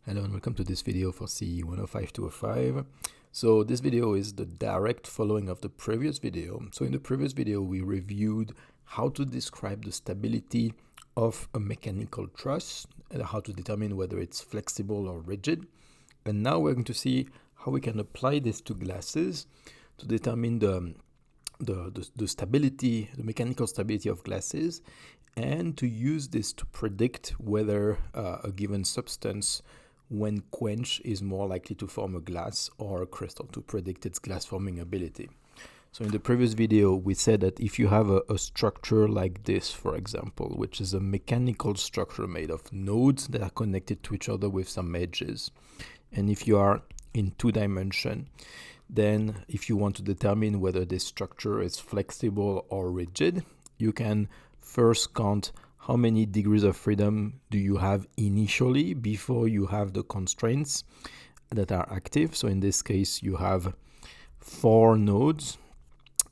Hello and welcome to this video for CE 105-205. So this video is the direct following of the previous video. So in the previous video, we reviewed how to describe the stability of a mechanical truss and how to determine whether it's flexible or rigid. And now we're going to see how we can apply this to glasses to determine the stability, the mechanical stability of glasses, and to use this to predict whether a given substance, when quenched, is more likely to form a glass or a crystal, to predict its glass forming ability. So in the previous video, we said that if you have a structure like this, for example, which is a mechanical structure made of nodes that are connected to each other with some edges, and if you are in 2-dimension, then if you want to determine whether this structure is flexible or rigid, you can first count how many degrees of freedom do you have initially before you have the constraints that are active. So in this case, you have 4 nodes,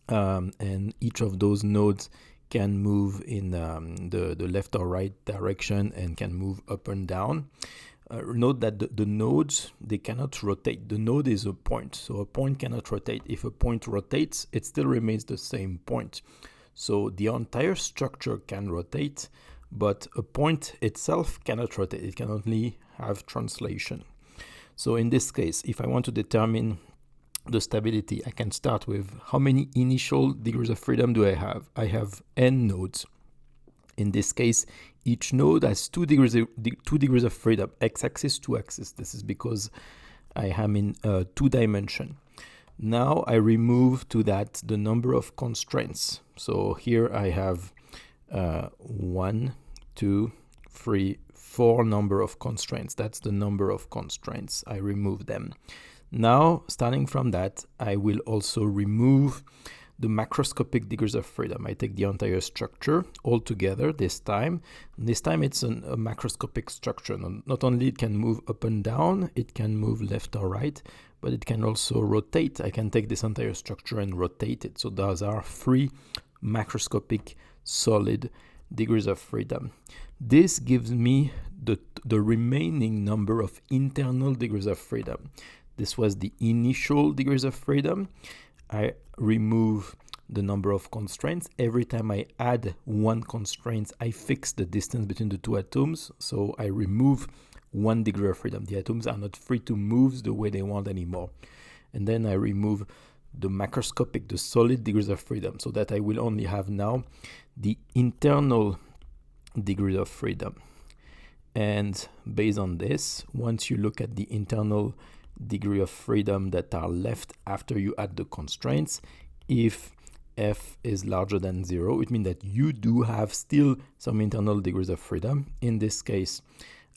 and each of those nodes can move in the left or right direction and can move up and down. Note that the nodes, they cannot rotate. The node is a point, so a point cannot rotate. If a point rotates, it still remains the same point. So the entire structure can rotate, but a point itself cannot rotate. It can only have translation. So in this case, if I want to determine the stability, I can start with how many initial degrees of freedom do I have? I have n nodes. In this case, each node has 2 degrees of freedom, x-axis, 2-axis. This is because I am in 2-dimension. Now I remove to that the number of constraints. So here I have 1, 2, 3, 4 number of constraints. That's the number of constraints. I remove them. Now, starting from that, I will also remove the macroscopic degrees of freedom. I take the entire structure all together this time. This time it's a macroscopic structure. Not only it can move up and down, it can move left or right, but it can also rotate. I can take this entire structure and rotate it. So those are 3 macroscopic solid degrees of freedom. This gives me the remaining number of internal degrees of freedom. This was the initial degrees of freedom. I remove the number of constraints. Every time I add 1 constraint, I fix the distance between the 2 atoms. So I remove 1 degree of freedom. The atoms are not free to move the way they want anymore. And then I remove the macroscopic, the solid degrees of freedom, so that I will only have now the internal degrees of freedom. And based on this, once you look at the internal degree of freedom that are left after you add the constraints, if f is larger than 0, it means that you do have still some internal degrees of freedom. In this case,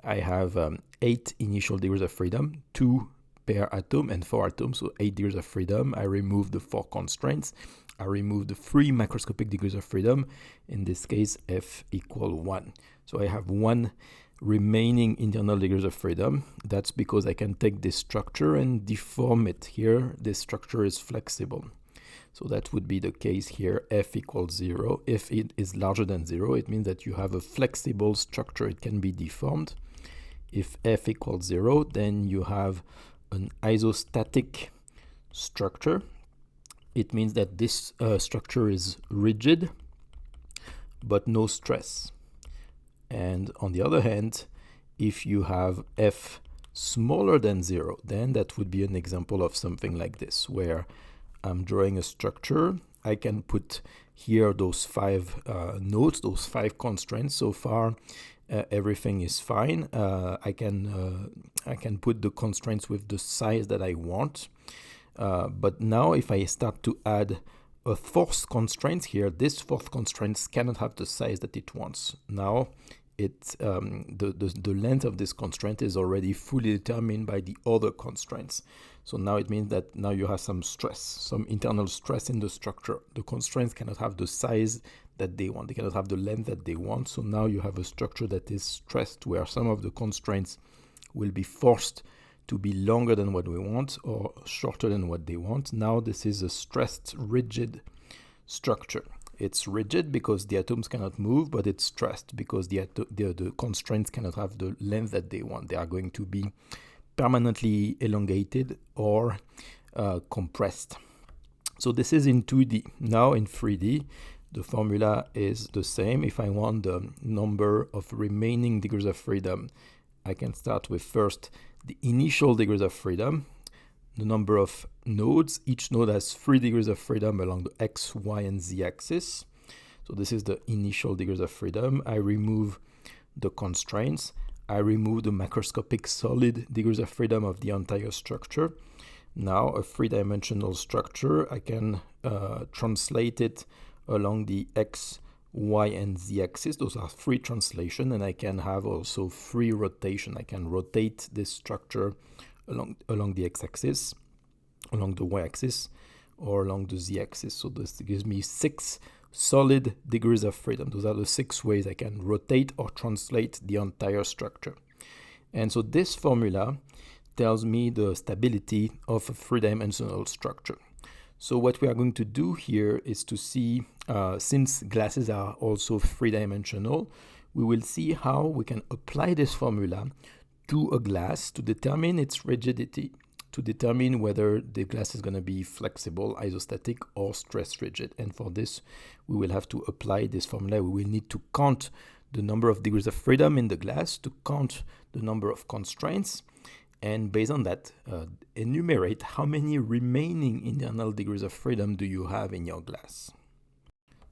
I have 8 initial degrees of freedom, 2 per atom and 4 atoms, so 8 degrees of freedom. I remove the 4 constraints. I remove the 3 macroscopic degrees of freedom. In this case, f equal 1. So I have 1 remaining internal degrees of freedom. That's because I can take this structure and deform it. Here, this structure is flexible. So that would be the case here, f equals 0. If it is larger than 0, it means that you have a flexible structure. It can be deformed. If f equals 0, then you have an isostatic structure. It means that this structure is rigid, but no stress. And on the other hand, if you have f smaller than 0, then that would be an example of something like this, where I'm drawing a structure. I can put here those 5 nodes, those 5 constraints. So far, everything is fine. I can put the constraints with the size that I want. But now if I start to add a 4th constraint here, this 4th constraint cannot have the size that it wants. Now the length of this constraint is already fully determined by the other constraints. So now it means that now you have some stress, some internal stress in the structure. The constraints cannot have the size that they want. They cannot have the length that they want. So now you have a structure that is stressed, where some of the constraints will be forced to be longer than what we want or shorter than what they want. Now this is a stressed, rigid structure. It's rigid because the atoms cannot move, but it's stressed because the constraints cannot have the length that they want. They are going to be permanently elongated or compressed. So this is in 2D. Now in 3D, the formula is the same. If I want the number of remaining degrees of freedom, I can start with first the initial degrees of freedom, the number of nodes. Each node has 3 degrees of freedom along the x, y, and z axis. So this is the initial degrees of freedom. I remove the constraints. I remove the macroscopic solid degrees of freedom of the entire structure. Now a 3-dimensional structure, I can translate it along the x, y, and z axis. Those are 3 translation, and I can have also 3 rotation. I can rotate this structure along the x-axis, along the y-axis, or along the z-axis. So this gives me 6 solid degrees of freedom. Those are the 6 ways I can rotate or translate the entire structure. And so this formula tells me the stability of a 3-dimensional structure. So what we are going to do here is to see, since glasses are also 3-dimensional, we will see how we can apply this formula to a glass to determine its rigidity, to determine whether the glass is going to be flexible, isostatic, or stress rigid. And for this, we will have to apply this formula. We will need to count the number of degrees of freedom in the glass, to count the number of constraints, and based on that, enumerate how many remaining internal degrees of freedom do you have in your glass.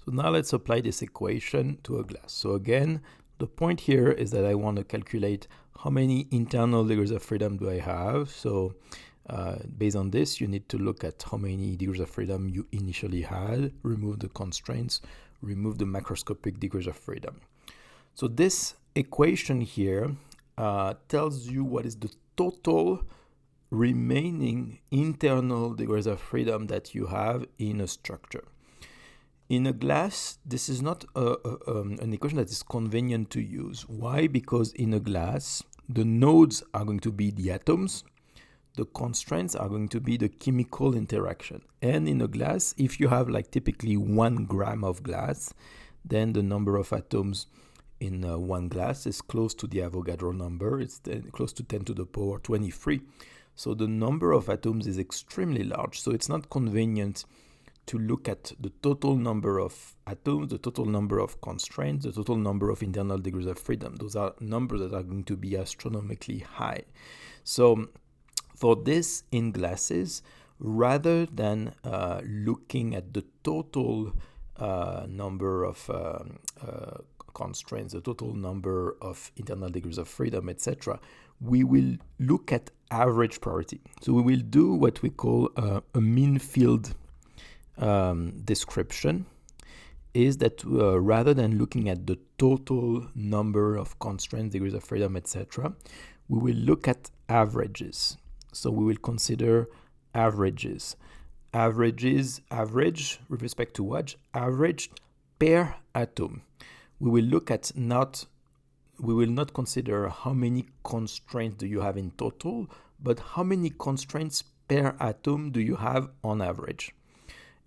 So now let's apply this equation to a glass. So again, the point here is that I want to calculate how many internal degrees of freedom do I have. So based on this, you need to look at how many degrees of freedom you initially had, remove the constraints, remove the macroscopic degrees of freedom. So this equation here tells you what is the total remaining internal degrees of freedom that you have in a structure. In a glass, this is not an equation that is convenient to use. Why? Because in a glass, the nodes are going to be the atoms, the constraints are going to be the chemical interaction. And in a glass, if you have like typically 1 gram of glass, then the number of atoms in 1 glass is close to the Avogadro number. It's close to 10 to the power 23. So the number of atoms is extremely large. So it's not convenient to look at the total number of atoms, the total number of constraints, the total number of internal degrees of freedom. Those are numbers that are going to be astronomically high. So for this in glasses, rather than looking at the total number of constraints, the total number of internal degrees of freedom, etc., we will look at average priority. So we will do what we call a mean field description, is that rather than looking at the total number of constraints, degrees of freedom, etc., we will look at averages. So we will consider averages. Averages, average with respect to what? Average per atom. We will look at we will not consider how many constraints do you have in total, but how many constraints per atom do you have on average.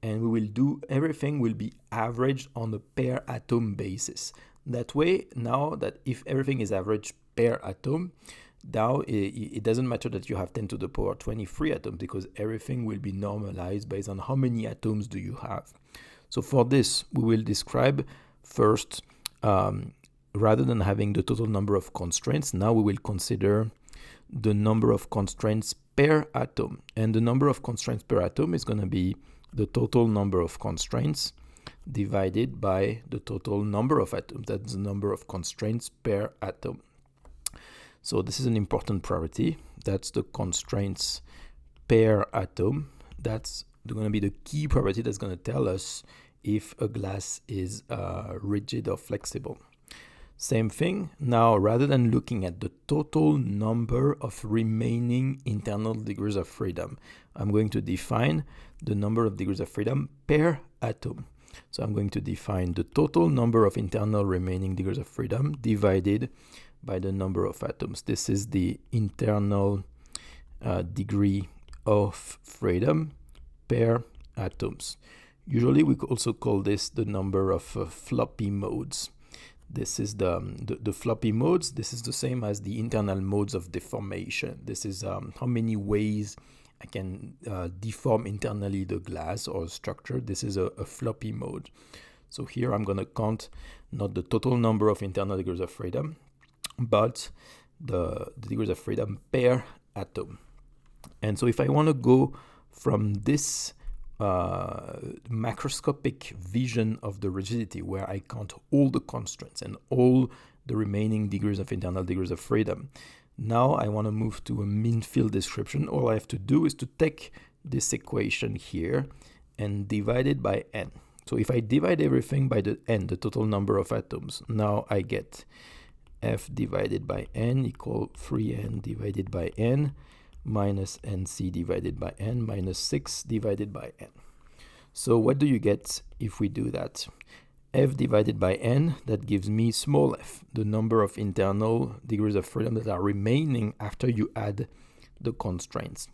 And we will do, everything will be averaged on a per atom basis. That way, now that if everything is averaged per atom, now it doesn't matter that you have 10 to the power 23 atoms, because everything will be normalized based on how many atoms do you have. So for this, we will describe first, rather than having the total number of constraints, now we will consider the number of constraints per atom. And the number of constraints per atom is going to be the total number of constraints divided by the total number of atoms. That's the number of constraints per atom. So this is an important property. That's the constraints per atom. That's going to be the key property that's going to tell us if a glass is rigid or flexible. Same thing. Now, rather than looking at the total number of remaining internal degrees of freedom, I'm going to define the number of degrees of freedom per atom. So I'm going to define the total number of internal remaining degrees of freedom divided by the number of atoms. This is the internal degree of freedom per atoms. Usually we also call this the number of floppy modes. This is the floppy modes. This is the same as the internal modes of deformation. This is how many ways I can deform internally the glass or structure. This is a floppy mode. So here I'm going to count not the total number of internal degrees of freedom, but the degrees of freedom per atom. And so if I want to go from this macroscopic vision of the rigidity, where I count all the constraints and all the remaining degrees of internal degrees of freedom, now I want to move to a mean field description. All I have to do is to take this equation here and divide it by n. So if I divide everything by the n, the total number of atoms, now I get F divided by n equal 3n divided by n minus nc divided by n minus 6 divided by n. So what do you get if we do that? F divided by n, that gives me small f, the number of internal degrees of freedom that are remaining after you add the constraints.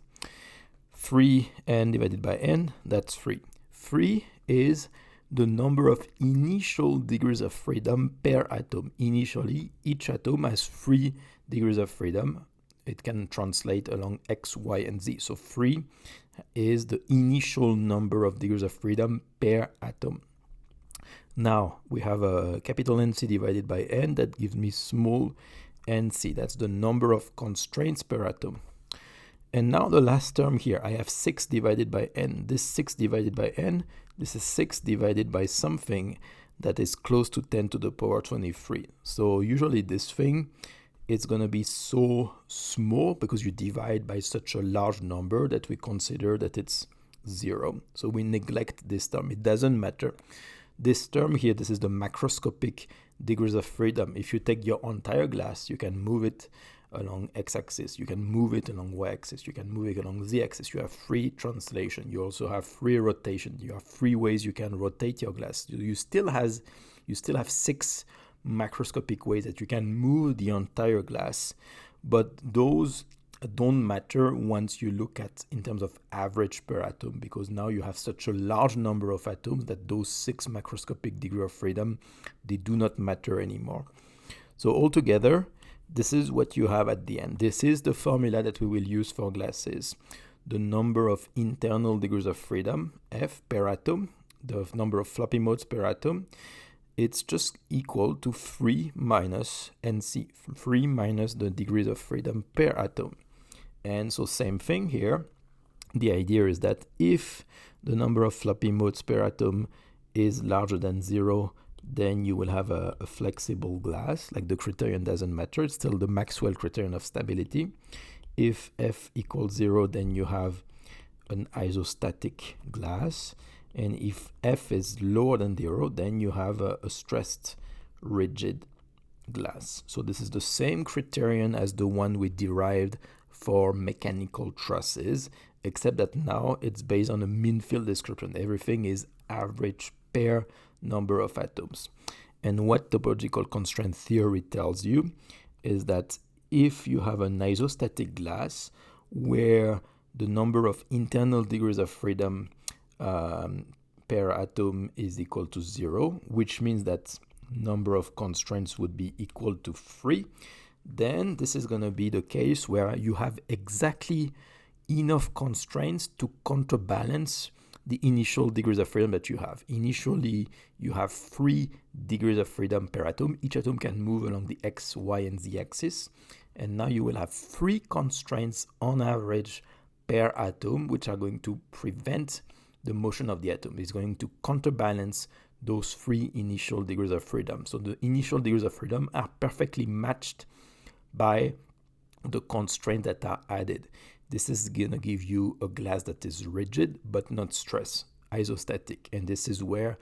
3n divided by n, that's 3. 3 is the number of initial degrees of freedom per atom. Initially, each atom has 3 degrees of freedom. It can translate along x, y, and z. So 3 is the initial number of degrees of freedom per atom. Now we have a capital NC divided by n that gives me small nc. That's the number of constraints per atom. And now the last term here, I have 6 divided by n. This 6 divided by n, this is 6 divided by something that is close to 10 to the power 23. So usually this thing, it's going to be so small because you divide by such a large number that we consider that it's 0. So we neglect this term. It doesn't matter. This term here, this is the macroscopic degrees of freedom. If you take your entire glass, you can move it along x-axis, you can move it along y-axis, you can move it along z-axis. You have free translation. You also have free rotation. You have 3 ways you can rotate your glass. You still have 6 macroscopic ways that you can move the entire glass, but those don't matter once you look at in terms of average per atom, because now you have such a large number of atoms that those 6 macroscopic degree of freedom, they do not matter anymore. So altogether, this is what you have at the end. This is the formula that we will use for glasses. The number of internal degrees of freedom, F per atom, the number of floppy modes per atom, it's just equal to 3 minus NC, 3 minus the degrees of freedom per atom. And so same thing here. The idea is that if the number of floppy modes per atom is larger than 0, then you will have a flexible glass. Like, the criterion doesn't matter. It's still the Maxwell criterion of stability. If F equals 0, then you have an isostatic glass. And if F is lower than 0, then you have a stressed rigid glass. So this is the same criterion as the one we derived for mechanical trusses, except that now it's based on a mean field description. Everything is average per number of atoms. And what topological constraint theory tells you is that if you have an isostatic glass where the number of internal degrees of freedom per atom is equal to 0, which means that number of constraints would be equal to 3, then this is going to be the case where you have exactly enough constraints to counterbalance the initial degrees of freedom that you have. Initially, you have 3 degrees of freedom per atom. Each atom can move along the x, y, and z axis. And now you will have 3 constraints on average per atom, which are going to prevent the motion of the atom. It's going to counterbalance those 3 initial degrees of freedom. So the initial degrees of freedom are perfectly matched by the constraints that are added. This is going to give you a glass that is rigid but not stressed, isostatic, and this is where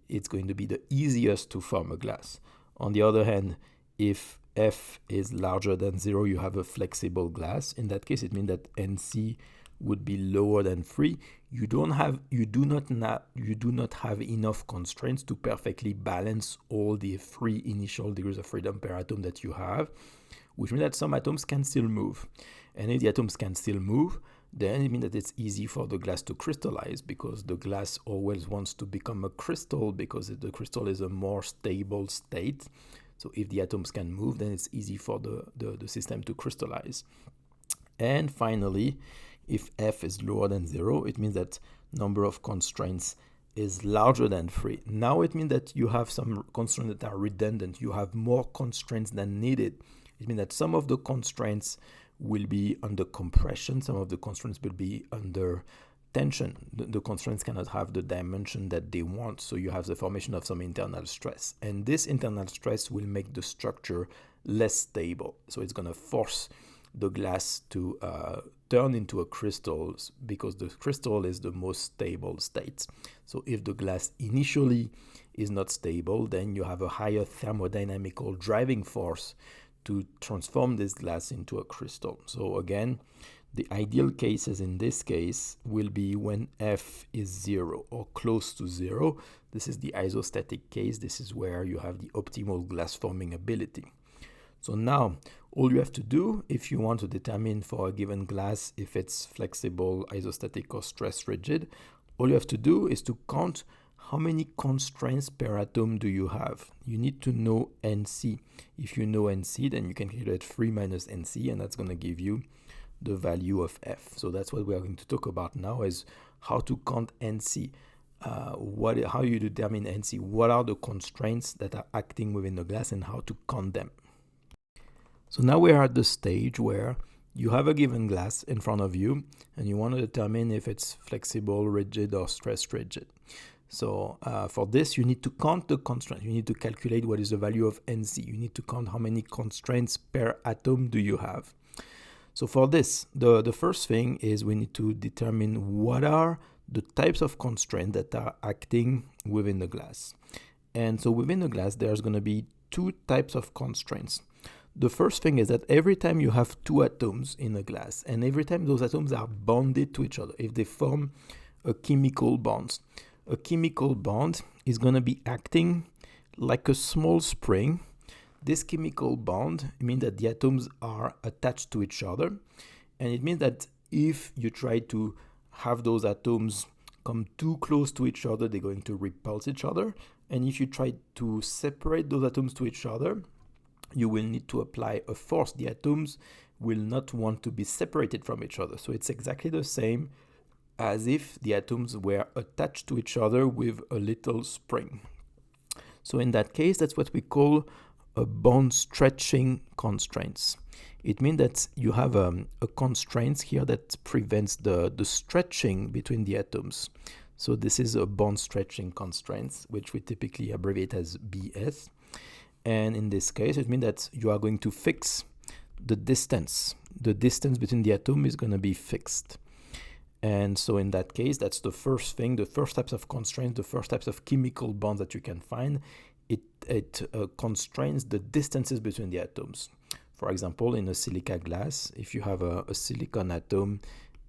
it's going to be the easiest to form a glass. On the other hand, if F is larger than 0, you have a flexible glass. In that case, it means that NC would be lower than 3. You do not have enough constraints to perfectly balance all the 3 initial degrees of freedom per atom that you have, which means that some atoms can still move. And if the atoms can still move, then it means that it's easy for the glass to crystallize, because the glass always wants to become a crystal, because the crystal is a more stable state. So if the atoms can move, then it's easy for the system to crystallize. And finally, if f is lower than 0, it means that number of constraints is larger than 3. Now it means that you have some constraints that are redundant. You have more constraints than needed. It means that some of the constraints will be under compression, some of the constraints will be under tension. The constraints cannot have the dimension that they want, so you have the formation of some internal stress. And this internal stress will make the structure less stable. So it's going to force the glass to turn into a crystal, because the crystal is the most stable state. So if the glass initially is not stable, then you have a higher thermodynamical driving force to transform this glass into a crystal. So again, the ideal cases in this case will be when F is 0 or close to 0. This is the isostatic case. This is where you have the optimal glass forming ability. So now, all you have to do, if you want to determine for a given glass if it's flexible, isostatic, or stress rigid, all you have to do is to count how many constraints per atom do you have. You need to know NC. If you know NC, then you can calculate 3 minus NC, and that's going to give you the value of F. So that's what we are going to talk about now, is how to count NC. How you determine NC, what are the constraints that are acting within the glass, and how to count them. So now we are at the stage where you have a given glass in front of you, and you want to determine if it's flexible, rigid, or stress rigid. So for this, you need to count the constraint. You need to calculate what is the value of NC. You need to count how many constraints per atom do you have. So for this, the first thing is we need to determine what are the types of constraints that are acting within the glass. And so within the glass, there's going to be two types of constraints. The first thing is that every time you have two atoms in a glass, and every time those atoms are bonded to each other, if they form a chemical bond is going to be acting like a small spring. This chemical bond means that the atoms are attached to each other, and it means that if you try to have those atoms come too close to each other, they're going to repulse each other. And if you try to separate those atoms to each other, you will need to apply a force. The atoms will not want to be separated from each other. So it's exactly the same as if the atoms were attached to each other with a little spring. So in that case, that's what we call a bond stretching constraints. It means that you have a constraint here that prevents the stretching between the atoms. So this is a bond stretching constraint, which we typically abbreviate as BS. And in this case, it means that you are going to fix the distance. The distance between the atom is going to be fixed. And so in that case, that's the first thing, the first types of constraints, the first types of chemical bonds that you can find. It constrains the distances between the atoms. For example, in a silica glass, if you have a silicon atom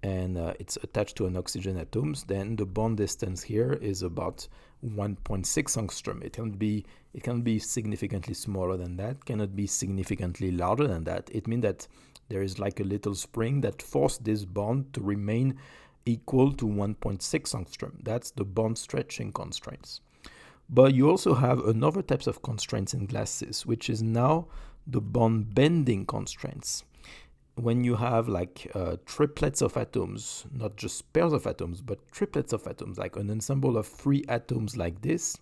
and it's attached to an oxygen atom, then the bond distance here is about 1.6 angstrom. It can be significantly smaller than that, cannot be significantly larger than that. It means that there is like a little spring that forced this bond to remain equal to 1.6 angstrom. That's the bond stretching constraints. But you also have another types of constraints in glasses, which is now the bond bending constraints. When you have like triplets of atoms, not just pairs of atoms, but triplets of atoms, like an ensemble of 3 atoms like this,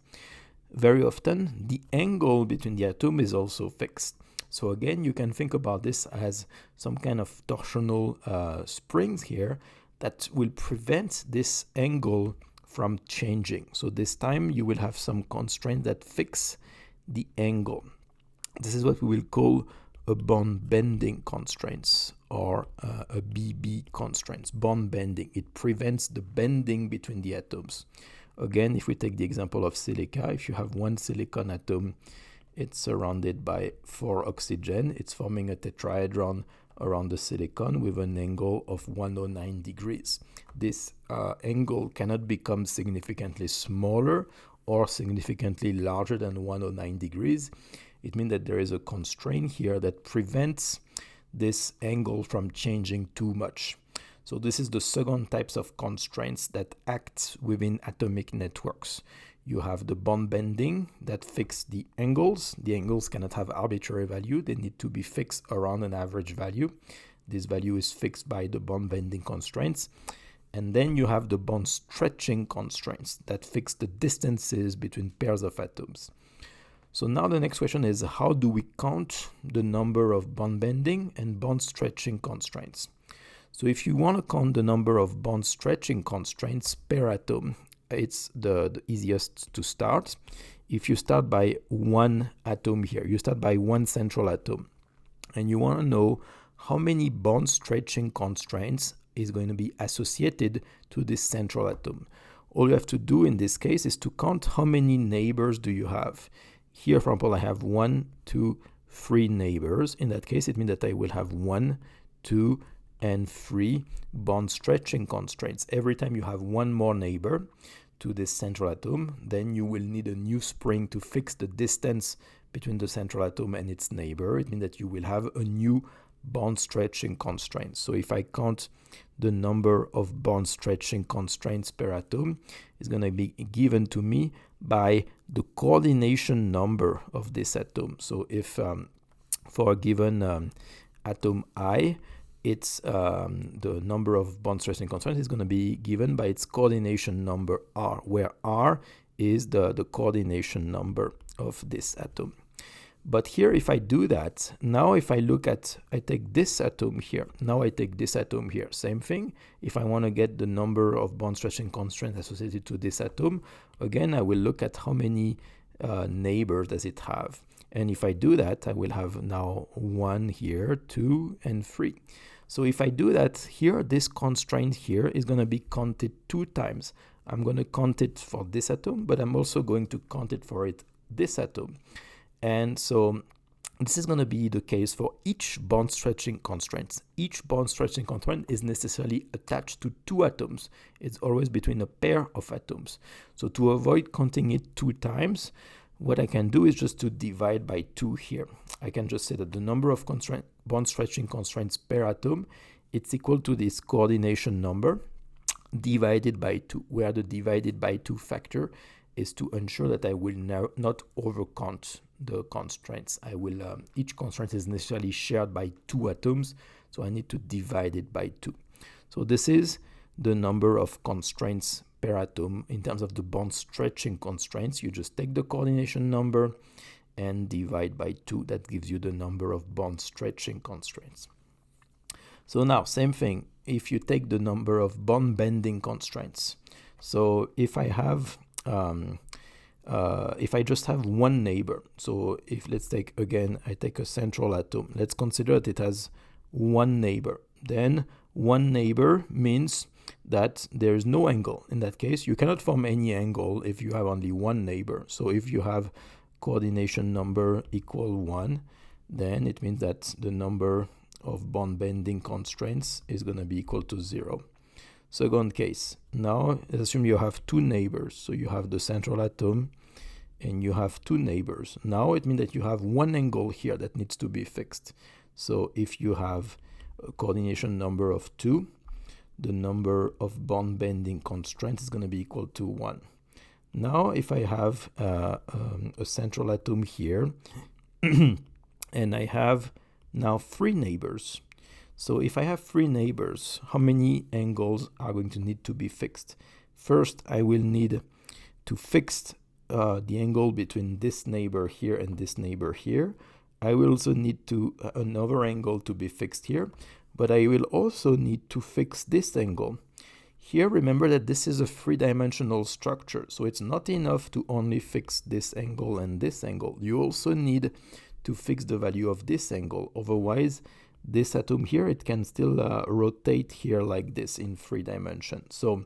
very often the angle between the atom is also fixed. So again, you can think about this as some kind of torsional springs here that will prevent this angle from changing. So this time you will have some constraints that fix the angle. This is what we will call a bond bending constraints, or a BB constraints, bond bending. It prevents the bending between the atoms. Again, if we take the example of silica, if you have one silicon atom, it's surrounded by 4 oxygen. It's forming a tetrahedron around the silicon with an angle of 109 degrees. This angle cannot become significantly smaller or significantly larger than 109 degrees. It means that there is a constraint here that prevents this angle from changing too much. So this is the second types of constraints that act within atomic networks. You have the bond bending that fix the angles. The angles cannot have arbitrary value. They need to be fixed around an average value. This value is fixed by the bond bending constraints. And then you have the bond stretching constraints that fix the distances between pairs of atoms. So now the next question is, how do we count the number of bond bending and bond stretching constraints? So if you want to count the number of bond stretching constraints per atom, it's the easiest to start. If you start by one atom here, you start by one central atom, and you want to know how many bond stretching constraints is going to be associated to this central atom. All you have to do in this case is to count how many neighbors do you have. Here, for example, I have 1, 2, 3 neighbors. In that case, it means that I will have 1, 2, and 3 bond stretching constraints. Every time you have one more neighbor to this central atom, then you will need a new spring to fix the distance between the central atom and its neighbor. It means that you will have a new bond stretching constraint. So if I count the number of bond stretching constraints per atom, it's going to be given to me by the coordination number of this atom. So if for a given atom I, it's the number of bond stretching constraints is going to be given by its coordination number R, where R is the coordination number of this atom. But here, if I do that, now if I take this atom here, now I take this atom here, same thing. If I want to get the number of bond stretching constraints associated to this atom, again, I will look at how many neighbors does it have. And if I do that, I will have now 1 here, 2, and 3. So if I do that here, this constraint here is going to be counted 2 times. I'm going to count it for this atom, but I'm also going to count it for this atom. And so this is going to be the case for each bond stretching constraint. Each bond stretching constraint is necessarily attached to 2 atoms. It's always between a pair of atoms. So to avoid counting it 2 times, what I can do is just to divide by 2 here. I can just say that the number of bond stretching constraints per atom, it's equal to this coordination number divided by 2, where the divided by 2 factor is to ensure that I will not overcount the constraints. Each constraint is necessarily shared by 2 atoms, so I need to divide it by 2. So this is the number of constraints per atom in terms of the bond stretching constraints. You just take the coordination number and divide by 2. That gives you the number of bond stretching constraints. So now, same thing, if you take the number of bond bending constraints. So if I have if I just have one neighbor, so if let's take again, I take a central atom, let's consider that it has one neighbor. Then one neighbor means that there is no angle. In that case, you cannot form any angle if you have only one neighbor. So if you have coordination number equal 1, then it means that the number of bond bending constraints is going to be equal to 0. Second case, now assume you have 2 neighbors. So you have the central atom and you have 2 neighbors. Now it means that you have one angle here that needs to be fixed. So if you have a coordination number of 2, the number of bond bending constraints is going to be equal to 1. Now if I have a central atom here and I have now 3 neighbors. So if I have 3 neighbors, how many angles are going to need to be fixed? First, I will need to fix the angle between this neighbor here and this neighbor here. I will also need another angle to be fixed here, but I will also need to fix this angle. Here, remember that this is a 3-dimensional structure, so it's not enough to only fix this angle and this angle. You also need to fix the value of this angle. Otherwise, this atom here, it can still rotate here like this in 3 dimensions. So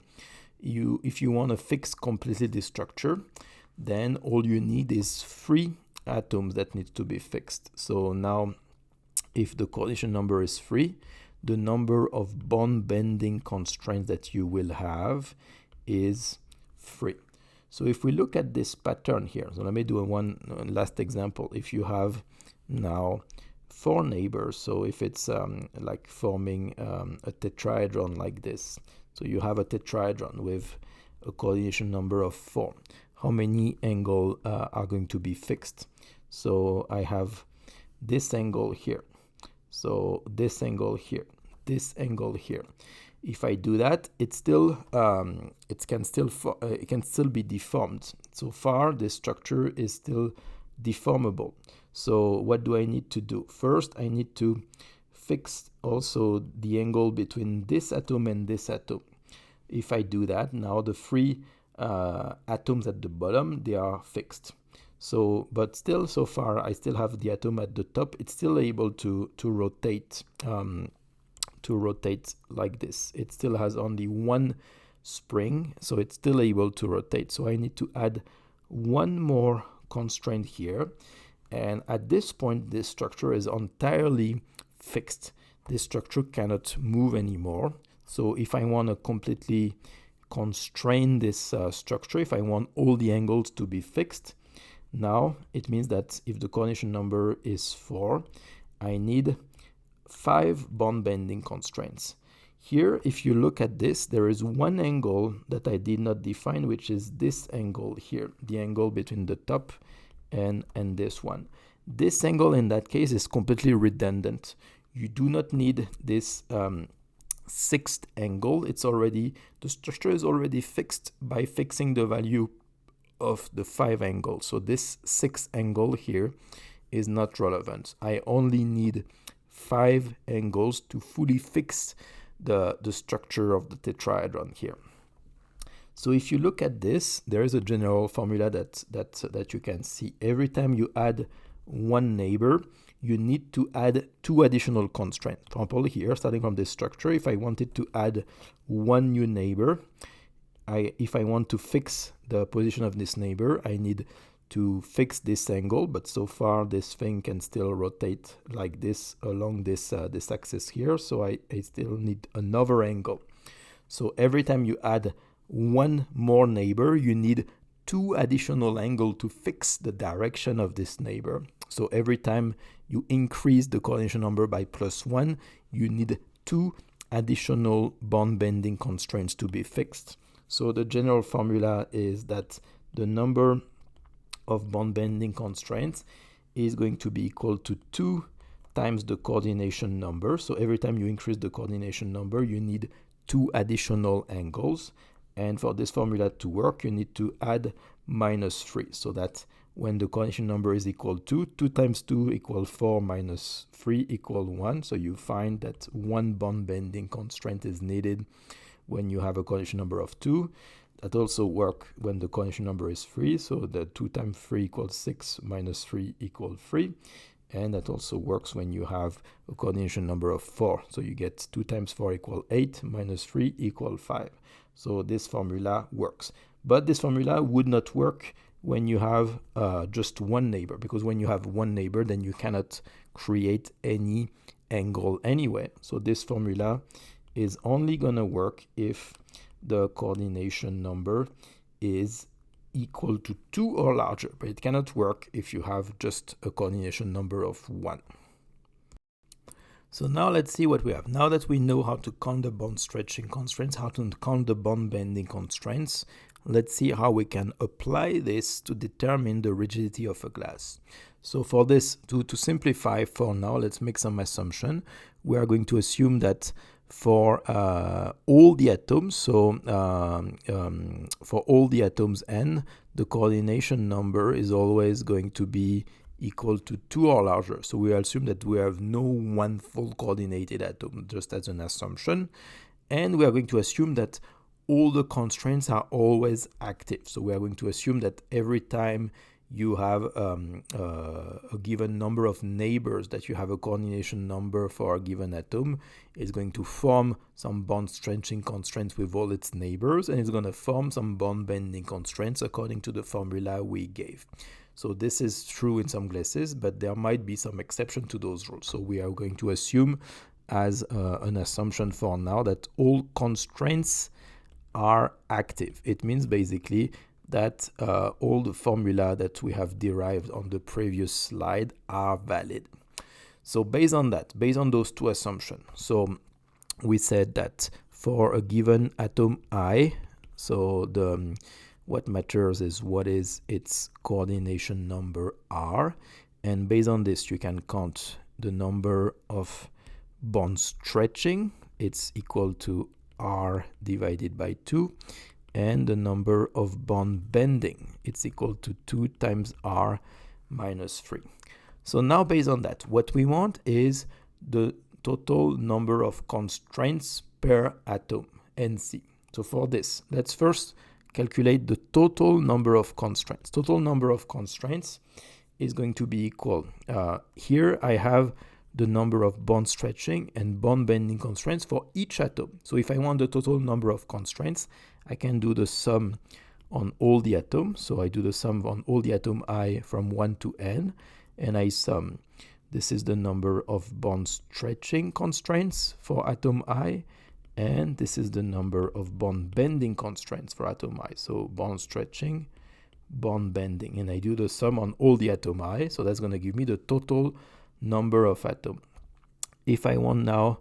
if you want to fix completely this structure, then all you need is 3 atoms that need to be fixed. So now if the coordination number is 3, the number of bond bending constraints that you will have is 3. So if we look at this pattern here, so let me do one last example. If you have now 4 neighbors. So if it's like forming a tetrahedron like this, so you have a tetrahedron with a coordination number of 4, how many angles are going to be fixed? So I have this angle here, so this angle here, this angle here. If I do that, it can still be deformed. So far, this structure is still deformable. So what do I need to do? First, I need to fix also the angle between this atom and this atom. If I do that, now the 3 atoms at the bottom, they are fixed. So, but still, so far, I still have the atom at the top. It's still able to rotate. To rotate like this. It still has only 1 spring, so it's still able to rotate. So I need to add 1 more constraint here. And at this point, this structure is entirely fixed. This structure cannot move anymore. So if I want to completely constrain this structure, if I want all the angles to be fixed, now it means that if the coordination number is 4, I need 5 bond bending constraints. Here, if you look at this, there is 1 angle that I did not define, which is this angle here, the angle between the top and this one. This angle in that case is completely redundant. You do not need this 6th angle. The structure is already fixed by fixing the value of the 5 angles. So this 6th angle here is not relevant. I only need 5 angles to fully fix the structure of the tetrahedron here. So if you look at this, there is a general formula that you can see. Every time you add 1 neighbor, you need to add 2 additional constraints. For example, here, starting from this structure, if I wanted to add 1 new neighbor, if I want to fix the position of this neighbor, I need to fix this angle, but so far this thing can still rotate like this along this axis here, so I still need another angle. So every time you add 1 more neighbor, you need 2 additional angles to fix the direction of this neighbor. So every time you increase the coordination number by +1, you need 2 additional bond bending constraints to be fixed. So the general formula is that the number of bond bending constraints is going to be equal to 2 times the coordination number. So every time you increase the coordination number, you need 2 additional angles. And for this formula to work, you need to add -3. So that when the coordination number is equal to 2 times 2 equals 4 minus 3 equals 1. So you find that 1 bond bending constraint is needed when you have a coordination number of 2. That also works when the coordination number is 3, so the 2 times 3 equals 6 minus 3 equals 3. And that also works when you have a coordination number of 4. So you get 2 times 4 equals 8 minus 3 equals 5. So this formula works. But this formula would not work when you have just 1 neighbor, because when you have 1 neighbor, then you cannot create any angle anyway. So this formula is only going to work if the coordination number is equal to 2 or larger, but it cannot work if you have just a coordination number of 1. So now let's see what we have. Now that we know how to count the bond stretching constraints, how to count the bond bending constraints, let's see how we can apply this to determine the rigidity of a glass. So for this, to simplify for now, let's make some assumption. We are going to assume that for all the atoms, so for all the atoms n, the coordination number is always going to be equal to 2 or larger. So we assume that we have no one full coordinated atom, just as an assumption. And we are going to assume that all the constraints are always active. So we are going to assume that every time you have a given number of neighbors, that you have a coordination number for a given atom, is going to form some bond stretching constraints with all its neighbors, and it's going to form some bond bending constraints according to the formula we gave. So this is true in some glasses, but there might be some exception to those rules. So we are going to assume as an assumption for now that all constraints are active. It means basically that all the formula that we have derived on the previous slide are valid. So based on that, based on those two assumptions, so we said that for a given atom I, so the what matters is what is its coordination number R, and based on this you can count the number of bond stretching. It's equal to R divided by 2, and the number of bond bending, it's equal to 2 times R minus 3. So now based on that, what we want is the total number of constraints per atom, NC. So for this, let's first calculate the total number of constraints. Total number of constraints is going to be equal. Here I have the number of bond stretching and bond bending constraints for each atom. So if I want the total number of constraints, I can do the sum on all the atoms. So I do the sum on all the atom I from 1 to n, and I sum. This is the number of bond stretching constraints for atom I, and this is the number of bond bending constraints for atom I. So bond stretching, bond bending, and I do the sum on all the atom I, so that's going to give me the total number of atoms. If I want now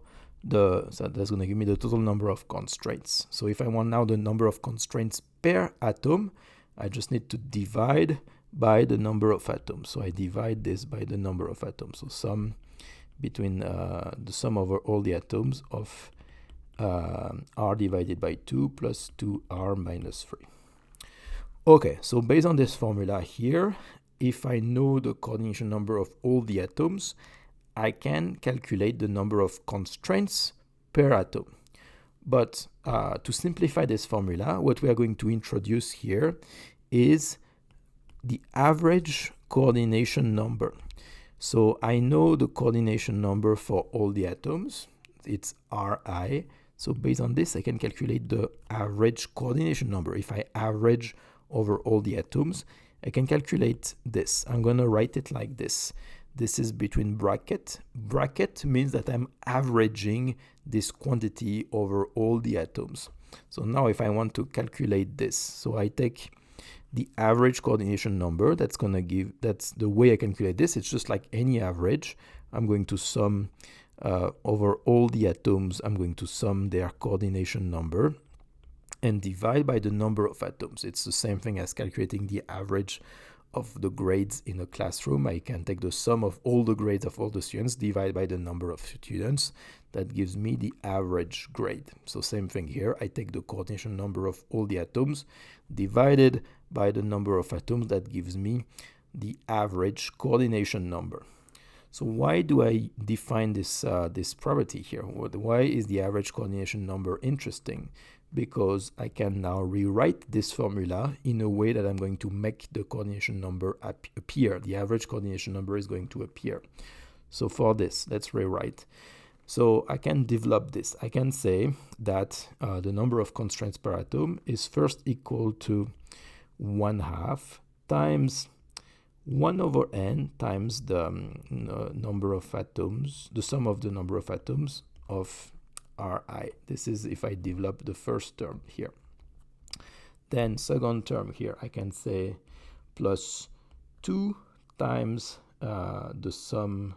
so that's going to give me the total number of constraints. So if I want now the number of constraints per atom, I just need to divide by the number of atoms. So I divide this by the number of atoms. So sum between the sum over all the atoms of R divided by 2 plus 2R minus 3. Okay, so based on this formula here, if I know the coordination number of all the atoms, I can calculate the number of constraints per atom. But to simplify this formula, what we are going to introduce here is the average coordination number. So I know the coordination number for all the atoms. It's Ri. So based on this, I can calculate the average coordination number. If I average over all the atoms, I can calculate this. I'm going to write it like this. This is between bracket. Bracket means that I'm averaging this quantity over all the atoms. So now if I want to calculate this, so I take the average coordination number, that's the way I calculate this. It's just like any average. I'm going to sum over all the atoms, I'm going to sum their coordination number and divide by the number of atoms. It's the same thing as calculating the average of the grades in a classroom. I can take the sum of all the grades of all the students, divide by the number of students. That gives me the average grade. So same thing here. I take the coordination number of all the atoms divided by the number of atoms. That gives me the average coordination number. So why do I define this property here? Why is the average coordination number interesting? Because I can now rewrite this formula in a way that I'm going to make the coordination number appear. The average coordination number is going to appear. So for this, let's rewrite. So I can develop this. I can say that the number of constraints per atom is first equal to 1/2 times 1 over n times the number of atoms, the sum of the number of atoms of Ri. This is if I develop the first term here. Then second term here, I can say plus 2 times the sum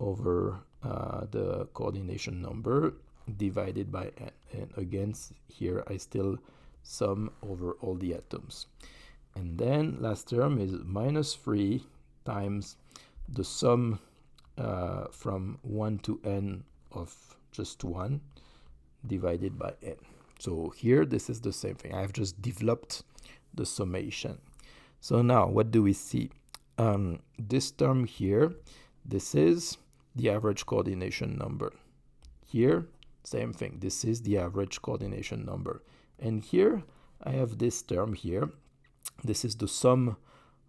over the coordination number divided by n. And again, here I still sum over all the atoms. And then last term is minus 3 times the sum from 1 to n of just 1 divided by n. So here, this is the same thing. I've just developed the summation. So now, what do we see? This term here, this is the average coordination number. Here, same thing. This is the average coordination number. And here, I have this term here. This is the sum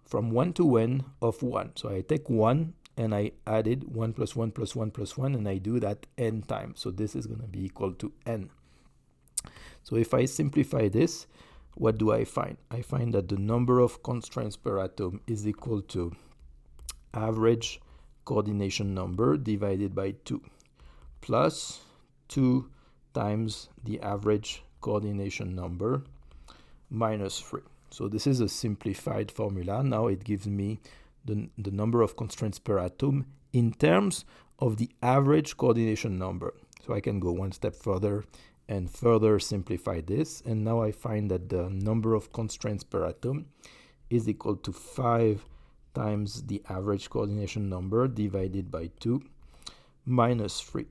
from 1 to n of 1. So I take 1 and I added 1 plus 1 plus 1 plus 1, and I do that n times. So this is going to be equal to n. So if I simplify this, what do I find? I find that the number of constraints per atom is equal to average coordination number divided by 2 plus 2 times the average coordination number minus 3. So this is a simplified formula. Now it gives me the number of constraints per atom in terms of the average coordination number. So I can go one step further and further simplify this. And now I find that the number of constraints per atom is equal to 5 times the average coordination number divided by 2 minus 3.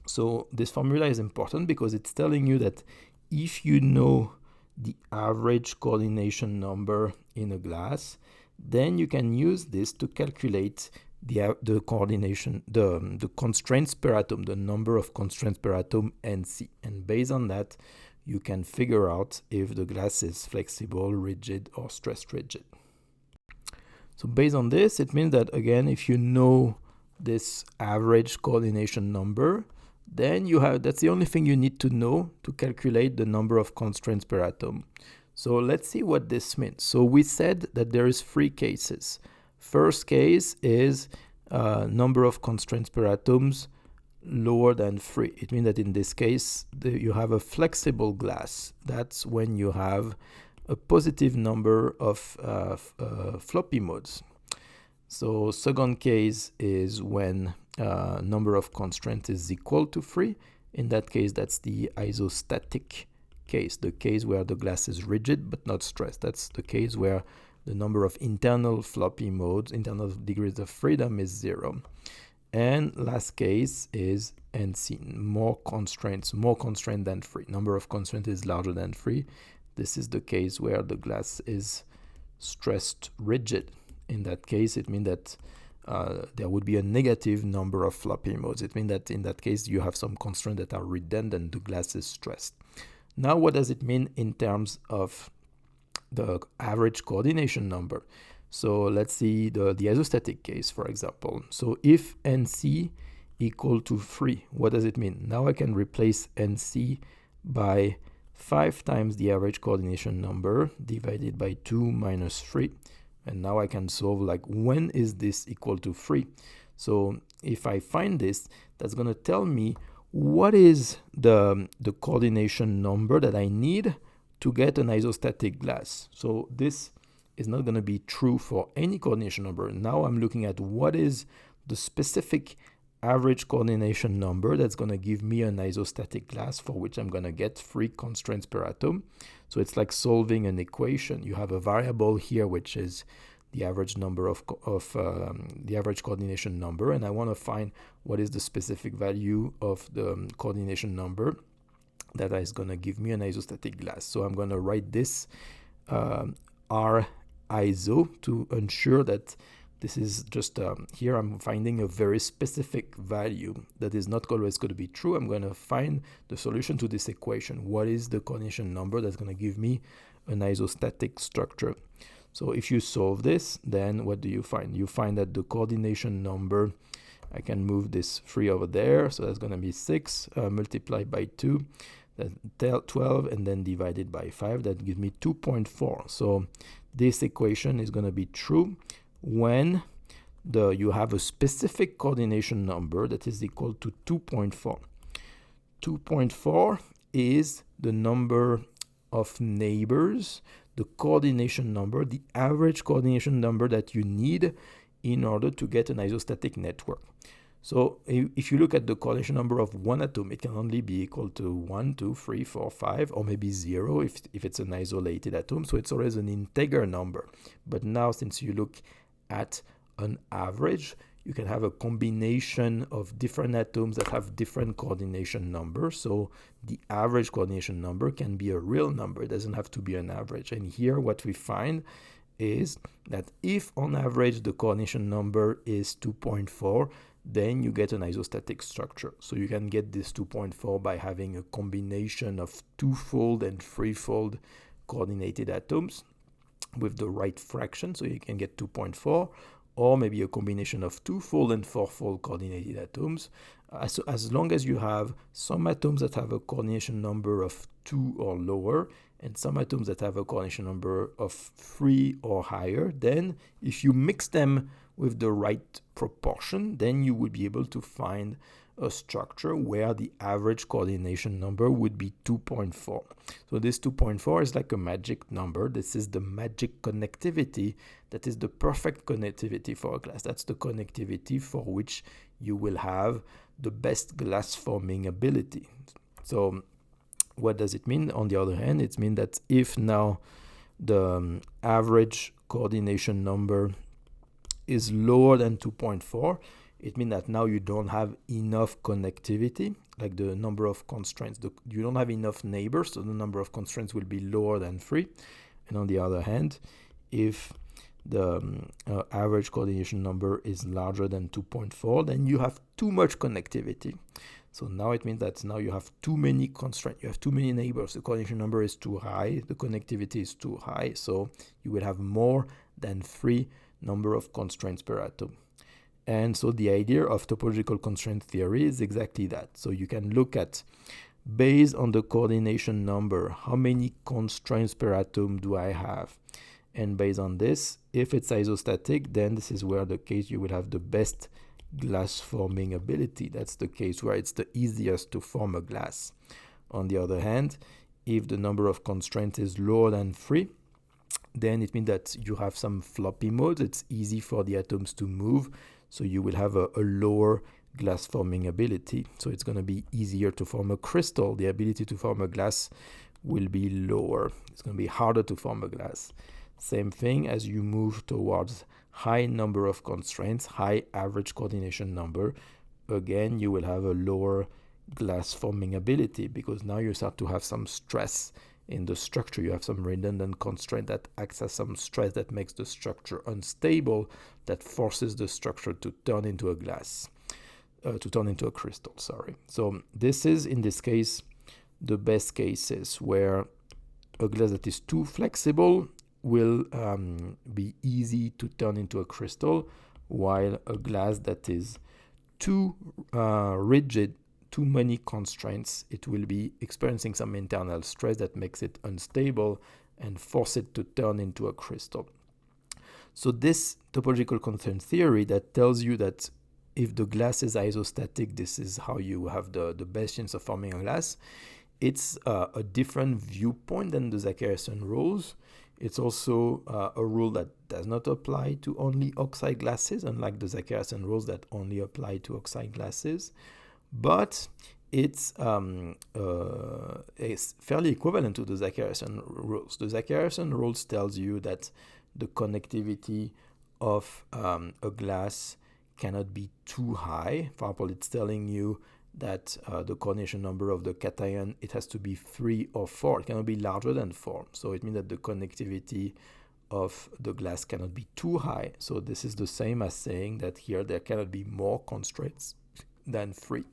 So this formula is important because it's telling you that if you know the average coordination number in a glass, then you can use this to calculate the coordination, the constraints per atom, the number of constraints per atom, NC. And based on that, you can figure out if the glass is flexible, rigid, or stressed rigid. So based on this, it means that, again, if you know this average coordination number, then that's the only thing you need to know to calculate the number of constraints per atom. So let's see what this means. So we said that there is 3 cases. First case is number of constraints per atoms lower than 3. It means that in this case, you have a flexible glass. That's when you have a positive number of floppy modes. So second case is when number of constraints is equal to 3. In that case, that's the isostatic case, the case where the glass is rigid but not stressed. That's the case where the number of internal floppy modes, internal degrees of freedom, is 0. And last case is NC, more constraint than 3. Number of constraints is larger than 3. This is the case where the glass is stressed rigid. In that case, it means that there would be a negative number of floppy modes. It means that in that case, you have some constraints that are redundant, the glass is stressed. Now, what does it mean in terms of the average coordination number? So let's see the isostatic case, for example. So if NC equal to 3, what does it mean? Now I can replace NC by 5 times the average coordination number divided by 2 minus 3. And now I can solve like, when is this equal to 3? So if I find this, that's going to tell me what is the coordination number that I need to get an isostatic glass. So this is not going to be true for any coordination number. Now I'm looking at what is the specific average coordination number that's going to give me an isostatic glass for which I'm going to get 3 constraints per atom. So it's like solving an equation. You have a variable here which is the average number of the average coordination number, and I want to find what is the specific value of the coordination number that is going to give me an isostatic glass. So I'm going to write this R iso to ensure that this is just here I'm finding a very specific value that is not always going to be true. I'm going to find the solution to this equation. What is the coordination number that's going to give me an isostatic structure? So if you solve this, then what do you find? You find that the coordination number, I can move this 3 over there, so that's going to be 6 multiplied by 2, that's 12, and then divided by 5, that gives me 2.4. So this equation is going to be true when you have a specific coordination number that is equal to 2.4. 2.4 is the number of neighbors, the coordination number, the average coordination number that you need in order to get an isostatic network. So if you look at the coordination number of one atom, it can only be equal to 1, 2, 3, 4, 5, or maybe 0 if it's an isolated atom. So it's always an integer number. But now, since you look at an average, you can have a combination of different atoms that have different coordination numbers. So the average coordination number can be a real number. It doesn't have to be an average. And here what we find is that if on average the coordination number is 2.4, then you get an isostatic structure. So you can get this 2.4 by having a combination of 2-fold and 3-fold coordinated atoms with the right fraction. So you can get 2.4, or maybe a combination of 2-fold and 4-fold coordinated atoms. As long as you have some atoms that have a coordination number of 2 or lower, and some atoms that have a coordination number of 3 or higher, then if you mix them with the right proportion, then you will be able to find a structure where the average coordination number would be 2.4. So this 2.4 is like a magic number. This is the magic connectivity. That is the perfect connectivity for a glass. That's the connectivity for which you will have the best glass forming ability. So what does it mean? On the other hand, it means that if now the average coordination number is lower than 2.4, it means that now you don't have enough connectivity, like the number of constraints. You don't have enough neighbors, so the number of constraints will be lower than 3. And on the other hand, if the average coordination number is larger than 2.4, then you have too much connectivity. So now it means that now you have too many constraints, you have too many neighbors, the coordination number is too high, the connectivity is too high, so you will have more than 3 number of constraints per atom. And so the idea of topological constraint theory is exactly that. So you can look at, based on the coordination number, how many constraints per atom do I have? And based on this, if it's isostatic, then this is where the case you will have the best glass forming ability. That's the case where it's the easiest to form a glass. On the other hand, if the number of constraints is lower than 3, then it means that you have some floppy modes. It's easy for the atoms to move, so you will have a lower glass forming ability. So it's going to be easier to form a crystal. The ability to form a glass will be lower. It's going to be harder to form a glass. Same thing as you move towards high number of constraints, high average coordination number, again you will have a lower glass forming ability, because now you start to have some stress in the structure. You have some redundant constraint that acts as some stress that makes the structure unstable, that forces the structure to turn into a glass, to turn into a crystal, sorry. So this is, in this case, the best cases where a glass that is too flexible will be easy to turn into a crystal, while a glass that is too rigid, too many constraints, it will be experiencing some internal stress that makes it unstable and force it to turn into a crystal. So this topological constraint theory that tells you that if the glass is isostatic, this is how you have the best chance of forming a glass. It's a different viewpoint than the Zachariasen rules. It's also a rule that does not apply to only oxide glasses, unlike the Zachariasen rules that only apply to oxide glasses. But it's fairly equivalent to the Zachariasen rules. The Zachariasen rules tells you that the connectivity of a glass cannot be too high. For example, it's telling you that the coordination number of the cation, it has to be 3 or 4. It cannot be larger than 4. So it means that the connectivity of the glass cannot be too high. So this is the same as saying that here there cannot be more constraints than 3.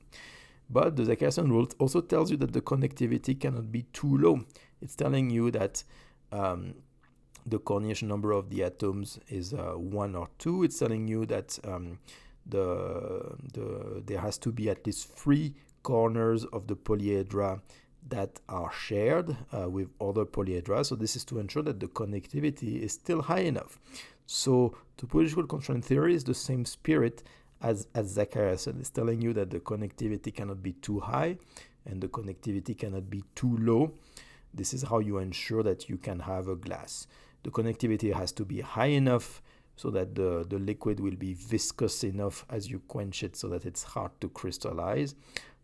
But the Zachariasen rule also tells you that the connectivity cannot be too low. It's telling you that the coordination number of the atoms is 1 or 2. It's telling you that there has to be at least 3 corners of the polyhedra that are shared with other polyhedra. So this is to ensure that the connectivity is still high enough. So topological constraint theory is the same spirit as Zachariasen. It's telling you that the connectivity cannot be too high and the connectivity cannot be too low. This is how you ensure that you can have a glass. The connectivity has to be high enough so that the liquid will be viscous enough as you quench it so that it's hard to crystallize.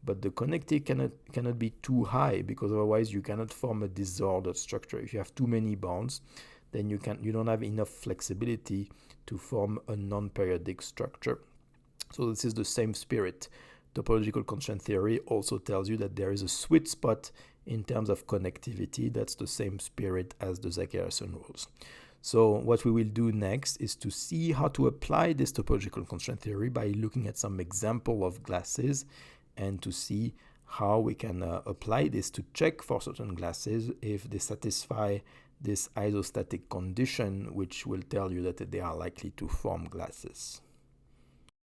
But the connectivity cannot be too high, because otherwise you cannot form a disordered structure. If you have too many bonds, then you don't have enough flexibility to form a non-periodic structure. So this is the same spirit. Topological constraint theory also tells you that there is a sweet spot in terms of connectivity. That's the same spirit as the Zachariasen rules. So what we will do next is to see how to apply this topological constraint theory by looking at some example of glasses, and to see how we can apply this to check for certain glasses if they satisfy this isostatic condition, which will tell you that they are likely to form glasses.